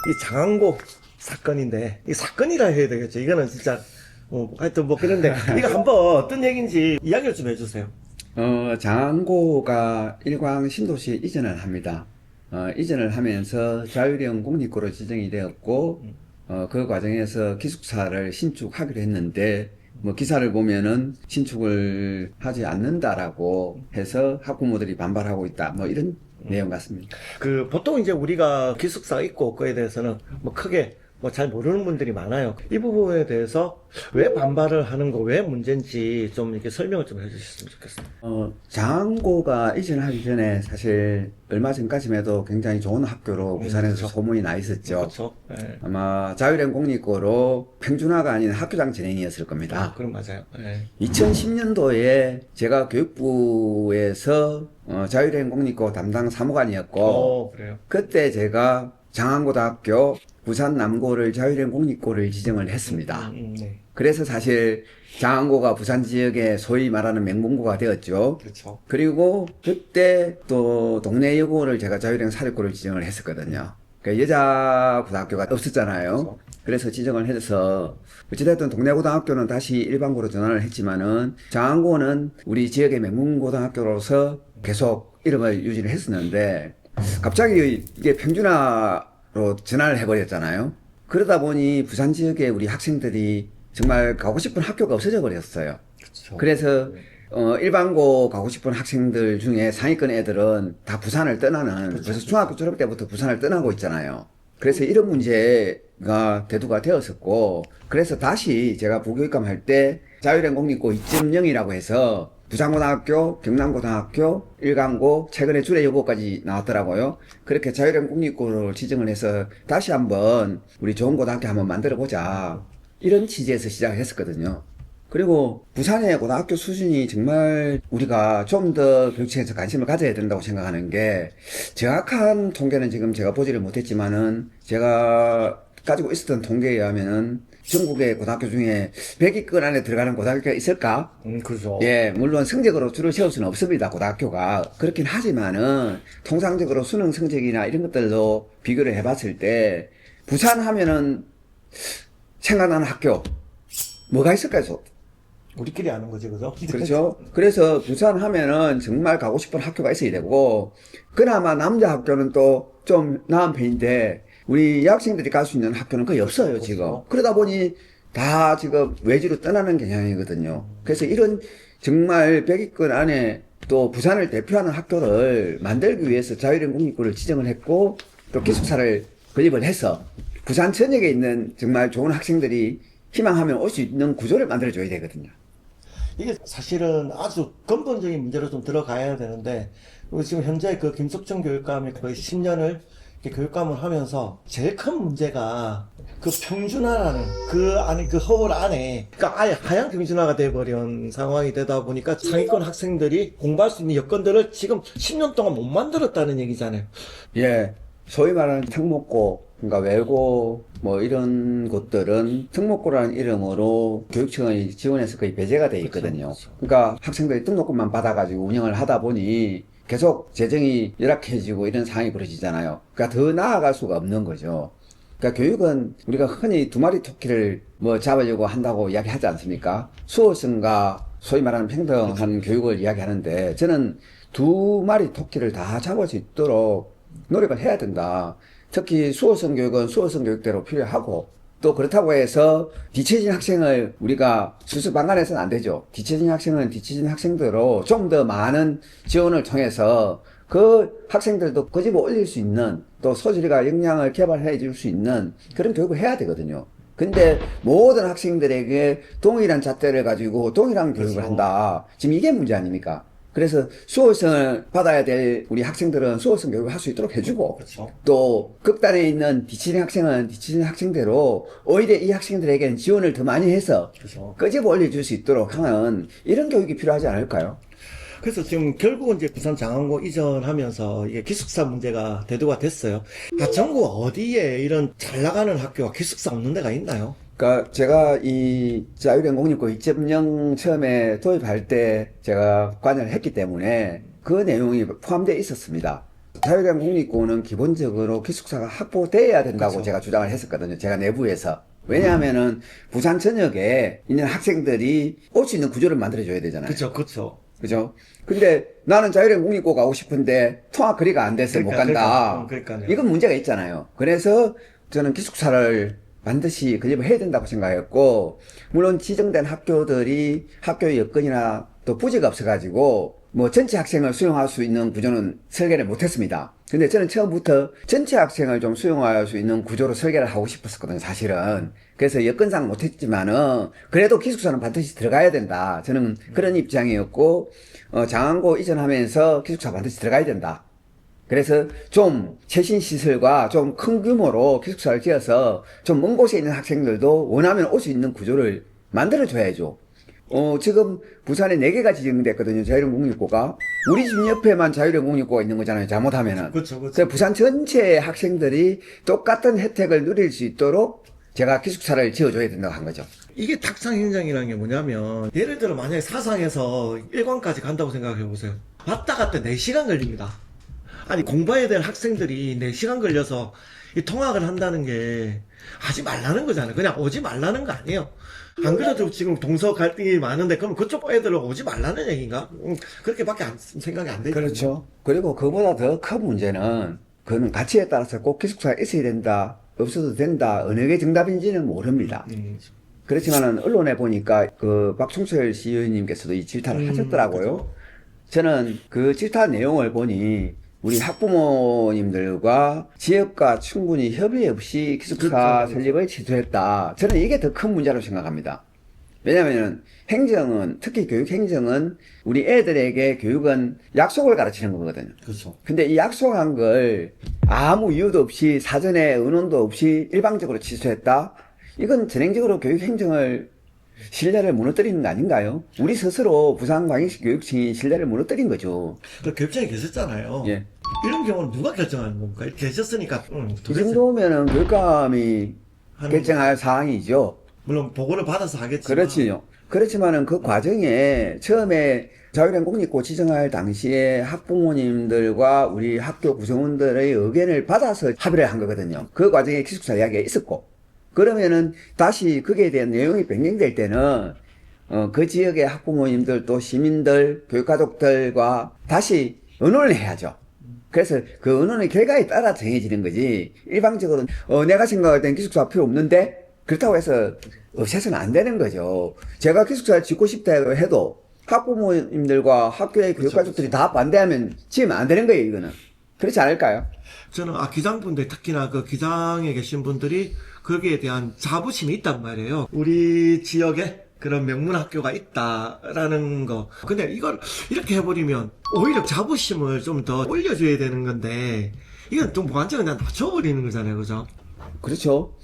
이 장항고 사건인데, 이 사건이라 해야 되겠죠. 이거는 진짜, 하여튼 뭐 그런데, 이거 한번 어떤 얘기인지 이야기를 좀 해주세요. 장안고가 일광 신도시에 이전을 합니다. 이전을 하면서 자유령 공립구로 지정이 되었고, 그 과정에서 기숙사를 신축하기로 했는데, 뭐 기사를 보면은 신축을 하지 않는다라고 해서 학부모들이 반발하고 있다. 뭐 이런 내용 같습니다. 보통 이제 우리가 기숙사가 있고 없고에 대해서는 뭐 크게 뭐 잘 모르는 분들이 많아요. 이 부분에 대해서 왜 반발을 하는 거, 왜 문제인지 좀 이렇게 설명을 좀 해주셨으면 좋겠어요. 장안고가 이전하기 전에 사실 얼마 전까지만 해도 굉장히 좋은 학교로 부산에서 그렇죠. 소문이 나 있었죠. 그렇죠. 예. 아마 자유령 공립고로 평준화가 아닌 학교장 진행이었을 겁니다. 그럼 맞아요. 예. 2010년도에 제가 교육부에서 자유령 공립고 담당 사무관이었고, 그래요. 그때 제가 장안고등학교 부산 남고를 자유령 공립고를 지정을 했습니다. 네. 그래서 사실 장안고가 부산 지역에 소위 말하는 명문고가 되었죠. 그렇죠. 그리고 그때 또 동네 여고를 제가 자유령 사립고를 지정을 했었거든요. 그러니까 여자 고등학교가 없었잖아요. 그래서 지정을 해서 어찌됐든 동네 고등학교는 다시 일반고로 전환을 했지만은 장안고는 우리 지역의 명문고등학교로서 계속 이름을 유지를 했었는데 갑자기 이게 평준화로 전환을 해버렸잖아요. 그러다 보니 부산 지역의 우리 학생들이 정말 가고 싶은 학교가 없어져 버렸어요. 그렇죠. 그래서 일반고 가고 싶은 학생들 중에 상위권 애들은 다 부산을 떠나는, 그래서 중학교 졸업 때부터 부산을 떠나고 있잖아요. 그래서 이런 문제가 대두가 되었었고, 그래서 다시 제가 부교육감 할 때 자유령 공립고 2.0이라고 해서 부산고등학교, 경남고등학교, 일강고, 최근에 주례여고까지 나왔더라고요. 그렇게 자유령 공립고를 지정을 해서 다시 한번 우리 좋은 고등학교 한번 만들어 보자. 이런 취지에서 시작을 했었거든요. 그리고 부산의 고등학교 수준이 정말 우리가 좀 더 교육청에서 관심을 가져야 된다고 생각하는 게, 정확한 통계는 지금 제가 보지를 못했지만은 제가 가지고 있었던 통계에 의하면은 전국의 고등학교 중에 100위권 안에 들어가는 고등학교가 있을까? 그렇죠. 예, 물론 성적으로 줄을 세울 수는 없습니다, 고등학교가. 그렇긴 하지만은 통상적으로 수능 성적이나 이런 것들로 비교를 해봤을 때 부산 하면은 생각나는 학교 뭐가 있을까요? 우리끼리 아는 거지, 그죠? 그렇죠. 그래서 부산 하면은 정말 가고 싶은 학교가 있어야 되고, 그나마 남자 학교는 또 좀 나은 편인데 우리 여학생들이 갈 수 있는 학교는 거의 없어요, 지금. 그러다 보니 다 지금 외지로 떠나는 경향이거든요. 그래서 이런 정말 100위권 안에 또 부산을 대표하는 학교를 만들기 위해서 자유령 공립고를 지정을 했고, 또 기숙사를 건립을 해서 부산 전역에 있는 정말 좋은 학생들이 희망하면 올 수 있는 구조를 만들어줘야 되거든요. 이게 사실은 아주 근본적인 문제로 좀 들어가야 되는데, 우리 지금 현재 그 김석천 교육감이 거의 10년을 교육감을 하면서 제일 큰 문제가 그 평준화라는 그 안에 그 허울 안에, 그러니까 아예 하향 평준화가 돼버린 상황이 되다 보니까 상위권 학생들이 공부할 수 있는 여건들을 지금 10년 동안 못 만들었다는 얘기잖아요. 예, 소위 말하는 특목고, 그러니까 외고 뭐 이런 곳들은 특목고라는 이름으로 교육청의 지원에서 거의 배제가 돼 있거든요. 그러니까 학생들이 등록금만 받아가지고 운영을 하다 보니 계속 재정이 열악해지고 이런 상황이 벌어지잖아요. 그러니까 더 나아갈 수가 없는 거죠. 그러니까 교육은 우리가 흔히 두 마리 토끼를 뭐 잡으려고 한다고 이야기하지 않습니까? 수호성과 소위 말하는 평등한 교육을 이야기하는데, 저는 두 마리 토끼를 다 잡을 수 있도록 노력을 해야 된다. 특히 수호성 교육은 수호성 교육대로 필요하고, 또 그렇다고 해서 뒤처진 학생을 우리가 수수방관해서는 안 되죠. 뒤처진 학생은 뒤처진 학생대로 좀 더 많은 지원을 통해서 그 학생들도 끄집어 올릴 수 있는, 또 소질과 역량을 개발해 줄 수 있는 그런 교육을 해야 되거든요. 근데 모든 학생들에게 동일한 잣대를 가지고 동일한 교육을 한다. 지금 이게 문제 아닙니까? 그래서 수호성을 받아야 될 우리 학생들은 수호성 교육을 할 수 있도록 해주고, 그렇죠. 또 극단에 있는 뒤처진 학생은 뒤처진 학생대로 오히려 이 학생들에게는 지원을 더 많이 해서 그렇죠. 끄집어 올려줄 수 있도록 하는 이런 교육이 필요하지 않을까요? 그래서 지금 결국은 이제 부산 장안고 이전하면서 이게 기숙사 문제가 대두가 됐어요. 전국 어디에 이런 잘 나가는 학교가 기숙사 없는 데가 있나요? 그러니까 제가 이 자유령 공립고 2.0 처음에 도입할 때 제가 관여를 했기 때문에 그 내용이 포함되어 있었습니다. 자유로운 공립고는 기본적으로 기숙사가 확보돼야 된다고 그쵸. 제가 주장을 했었거든요. 제가 내부에서. 왜냐하면은 부산 전역에 있는 학생들이 올 수 있는 구조를 만들어줘야 되잖아요. 그쵸, 그쵸. 그죠? 근데 나는 자유로운 공립고 가고 싶은데 통학 거리가 안 돼서 못 간다. 그러니까요. 이건 문제가 있잖아요. 그래서 저는 기숙사를 반드시 건립을 해야 된다고 생각했고, 물론 지정된 학교들이 학교의 여건이나 또 부지가 없어가지고 뭐 전체 학생을 수용할 수 있는 구조는 설계를 못했습니다. 근데 저는 처음부터 전체 학생을 좀 수용할 수 있는 구조로 설계를 하고 싶었었거든요, 사실은. 그래서 여건상 못했지만은 그래도 기숙사는 반드시 들어가야 된다. 저는 그런 입장이었고, 장안고 이전하면서 기숙사 반드시 들어가야 된다. 그래서 좀 최신 시설과 좀 큰 규모로 기숙사를 지어서 좀 먼 곳에 있는 학생들도 원하면 올 수 있는 구조를 만들어줘야죠. 지금 부산에 4개가 지정됐거든요. 자유로운 공립고가. 우리 집 옆에만 자유로운 공립고가 있는 거잖아요. 잘못하면은. 그쵸, 그쵸. 그래서 부산 전체 학생들이 똑같은 혜택을 누릴 수 있도록 제가 기숙사를 지어줘야 된다고 한 거죠. 이게 탁상현장이라는 게 뭐냐면, 예를 들어 만약에 사상에서 1관까지 간다고 생각해 보세요. 왔다 갔다 4시간 걸립니다. 아니, 공부해야 될 학생들이 4시간 걸려서 이 통학을 한다는 게 하지 말라는 거잖아요. 그냥 오지 말라는 거 아니에요. 안 그래도 지금 동서 갈등이 많은데, 그럼 그쪽 애들 오지 말라는 얘기인가? 그렇게밖에 생각이 안 되죠. 그렇죠. 그리고 그보다 더 큰 문제는 그는 가치에 따라서 꼭 기숙사에 있어야 된다, 없어도 된다, 어느 게 정답인지는 모릅니다. 그렇지만은 언론에 보니까 그 박충철 시의원님께서도 이 질타를 하셨더라고요. 그죠? 저는 그 질타 내용을 보니 우리 학부모님들과 지역과 충분히 협의 없이 기숙사 설립을 취소했다. 저는 이게 더 큰 문제라고 생각합니다. 왜냐하면 행정은, 특히 교육 행정은 우리 애들에게 교육은 약속을 가르치는 거거든요. 그렇죠. 근데 이 약속한 걸 아무 이유도 없이 사전에 의논도 없이 일방적으로 취소했다? 이건 전행적으로 교육 행정을 신뢰를 무너뜨리는 거 아닌가요? 우리 스스로 부산광역시 교육청이 신뢰를 무너뜨린 거죠. 그 교육청에 계셨잖아요. 예. 이런 경우는 누가 결정하는 겁니까? 계셨으니까. 이 도대체 정도면은 교육감이 하는 결정할 사항이죠. 물론 보고를 받아서 하겠지만. 그렇지요. 그렇지만은 그 과정에 처음에 자유로운 공립고 지정할 당시에 학부모님들과 우리 학교 구성원들의 의견을 받아서 합의를 한 거거든요. 그 과정에 기숙사 이야기가 있었고, 그러면은 다시 거기에 대한 내용이 변경될 때는 그 지역의 학부모님들 또 시민들, 교육가족들과 다시 의논을 해야죠. 그래서 그 의논의 결과에 따라 정해지는 거지, 일방적으로 내가 생각할 땐 기숙사 필요 없는데 그렇다고 해서 없애서는 안 되는 거죠. 제가 기숙사를 짓고 싶다 해도 학부모님들과 학교의 교육가족들이 다 반대하면 지으면 안 되는 거예요, 이거는. 그렇지 않을까요? 저는 기장분들, 특히나 그 기장에 계신 분들이 거기에 대한 자부심이 있단 말이에요. 우리 지역에 그런 명문 학교가 있다라는 거. 근데 이걸 이렇게 해버리면 오히려 자부심을 좀 더 올려줘야 되는 건데, 이건 좀 완전히 그냥 낮춰버리는 거잖아요. 그죠? 그렇죠.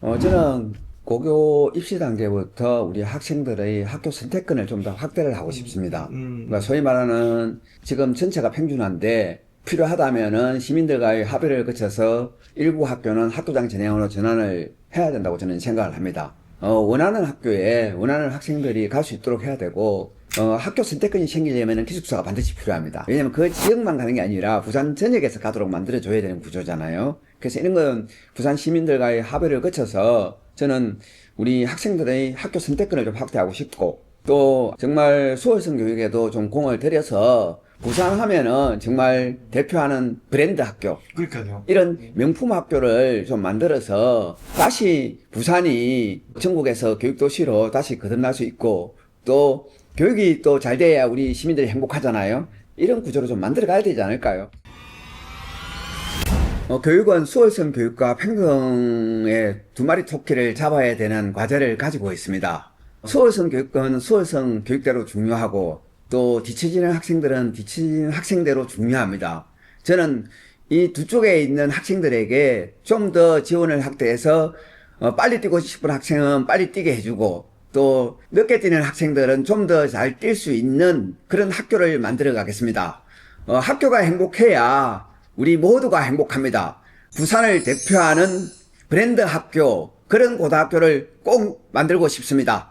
저는 고교 입시 단계부터 우리 학생들의 학교 선택권을 좀 더 확대를 하고 싶습니다. 그러니까 소위 말하는 지금 전체가 평준화인데 필요하다면은 시민들과의 합의를 거쳐서 일부 학교는 학교장 전형으로 전환을 해야 된다고 저는 생각을 합니다. 원하는 학교에 원하는 학생들이 갈 수 있도록 해야 되고, 학교 선택권이 생기려면 기숙사가 반드시 필요합니다. 왜냐면 그 지역만 가는 게 아니라 부산 전역에서 가도록 만들어줘야 되는 구조잖아요. 그래서 이런 건 부산 시민들과의 합의를 거쳐서 저는 우리 학생들의 학교 선택권을 좀 확대하고 싶고, 또 정말 수월성 교육에도 좀 공을 들여서 부산 하면은 정말 대표하는 브랜드 학교, 그러니까요. 이런 명품 학교를 좀 만들어서 다시 부산이 전국에서 교육도시로 다시 거듭날 수 있고, 또 교육이 또 잘 돼야 우리 시민들이 행복하잖아요. 이런 구조로 좀 만들어 가야 되지 않을까요? 교육은 수월성 교육과 평등의 두 마리 토끼를 잡아야 되는 과제를 가지고 있습니다. 수월성 교육은 수월성 교육대로 중요하고, 또 뒤처지는 학생들은 뒤처지는 학생대로 중요합니다. 저는 이 두 쪽에 있는 학생들에게 좀 더 지원을 확대해서 빨리 뛰고 싶은 학생은 빨리 뛰게 해주고, 또 늦게 뛰는 학생들은 좀 더 잘 뛸 수 있는 그런 학교를 만들어 가겠습니다. 학교가 행복해야 우리 모두가 행복합니다. 부산을 대표하는 브랜드 학교, 그런 고등학교를 꼭 만들고 싶습니다.